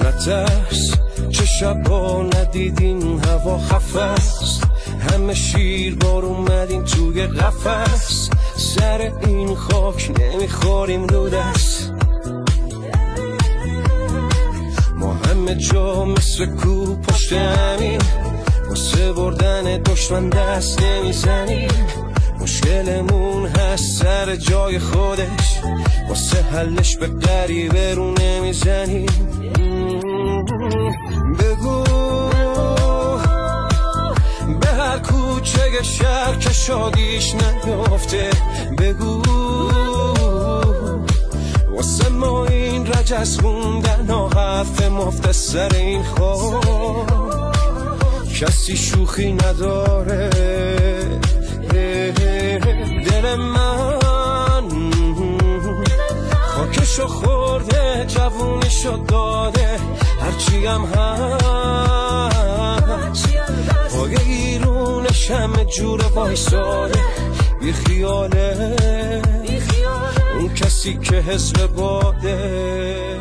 نترس چه شبا ندیدین هوا خفست، همه شیر بار اومدین توی قفس، سر این خاک نمیخوریم رو دست. ما همه جا مثل کو پشت همین، واسه بردن دشمن دست نمیزنیم. مشکلمون هست سر جای خودش، واسه حلش به غریبه رو نمیزنیم. بگو به هر کوچه شهر که شادیش نیافته، بگو واسه ما این رجز خوندن ها حرف مفت سر این خواب، کسی شوخی نداره. دل من خاکشو خورده، جوونیشو داده، هرچی هم هست پای ایرونش همه جوره وایساده. بی خیاله اون کسی که حزب باده.